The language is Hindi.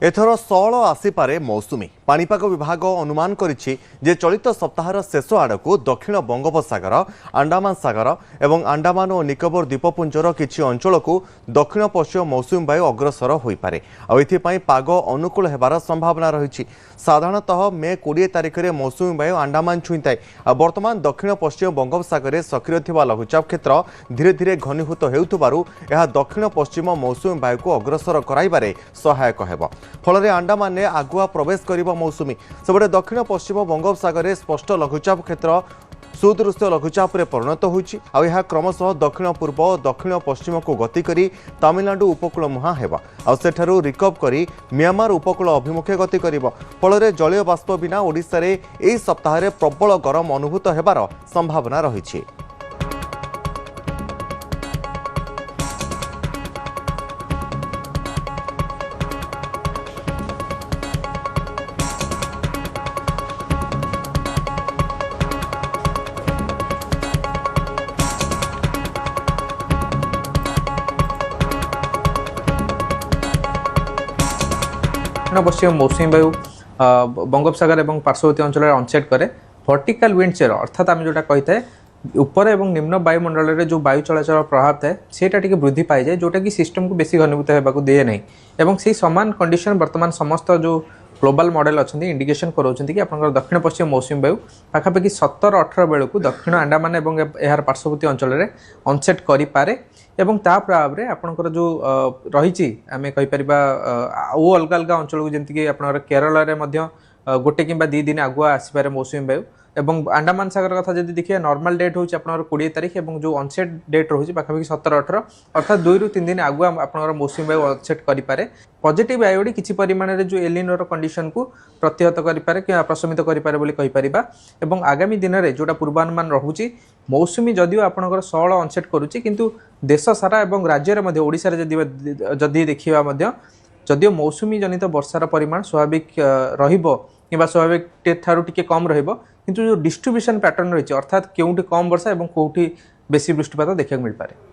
एथर सल आसीपे मौसुमी पाणीपाग विभाग अनुमान करिछि जे चलित सप्ताहर शेष आड़क दक्षिण बंगोपसागर अंडमान सागर एवं अंडमान और निकोबर द्वीपपुंजर किछि अंचल को दक्षिण पश्चिम मौसुमी वायु अग्रसर होइपारे आ एथिपाई पाग अनुकूल हेबार संभावना रहिछि। साधारणतः मे 20 तारिख में मौसुमी वायु अंडमान छुईताए आ वर्तमान दक्षिण पश्चिम बंगोपसागर सक्रिय थिबा लघुचाप क्षेत्र धीरे धीरे घनीभूत हेउथबारु एहा दक्षिण पश्चिम मौसुमी वायु को अग्रसर कराइबारे सहायक हेबो। फल अंडमान आगुआ प्रवेश कर मौसुमी सेबटे दक्षिण पश्चिम बंगोपसागर स्पष्ट लघुचाप क्षेत्र सुदृश्य लघुचाप परिणत होइछि आ यह क्रमशः दक्षिण पूर्व दक्षिण पश्चिम को गति करी तमिलनाडु उपकूल मुहां हेबा आ सेठारु रिकव करी म्यांमार उपकूल अभिमुखे गति करिबो। फल जलीय बाष्प बिना ओडिशा रे एही सप्ताह प्रबल गरम अनुभूत हेबार संभावना रहिछि। पश्चिम मौसुमी वायु बंगोपसागर और पार्श्ववर्ती अंचल अनसेट करे वर्टिकल विंड चेयर अर्थात आम जोटा कही था ऊपर और निम्न वायुमंडल में जो वायु चलाचल प्रभाव थाए सेटा टिके वृद्धि पाई जाए जोटा कि सिस्टम को बेसी घनीभूत होगा दिए नहीं एवं से समान कंडीशन वर्तमान समस्त जो ग्लोबल मॉडल अच्छा इंडिकेशन कराउछन्ति कि आपनकर दक्षिण पश्चिम मौसुमी वायु पाखापाखि 17-18 बेलू दक्षिण अंडमान और यार पार्श्ववर्ती अंचल में अनसेट करें एवं ता प्रभाव में आपनकर जो रही आम कहीपर वो अलग अलग अंचल को जमीक आप केरल में गोटे कि 2 दिन आगुआ आसपे मौसुमी वायु एवं अंडमान सागर कथा जब देखिए नॉर्मल डेट होची आपनकर 20 तारिख और जो अनसेट डेट रही पाखापाखि 17-18 अर्थात 2 ରୁ 3 दिन आगुआ आपनकर मौसुमी वायु अनसेट करें। पॉजिटिव आयोडी किसी परिमाण में जो एलिनोर कंडीशन को प्रतिहत करें कि प्रशमित करें आगामी दिन में जोटा पूर्वानुमान रोचे मौसुमी जदिव आपनकर 16 अनसेट करुच्ची किंतु देश सारा और राज्य में ओडिशा जदि देखा जदिव मौसुमी जनित वर्षार परिमाण स्वाभाविक कि स्वाभाविक ठारू टिके कम किंतु जो डिस्ट्रीब्यूशन पैटर्न रही अर्थात केउठी कम वर्षा और कौटी बेसी वृष्टिपात देखा मिल पारे।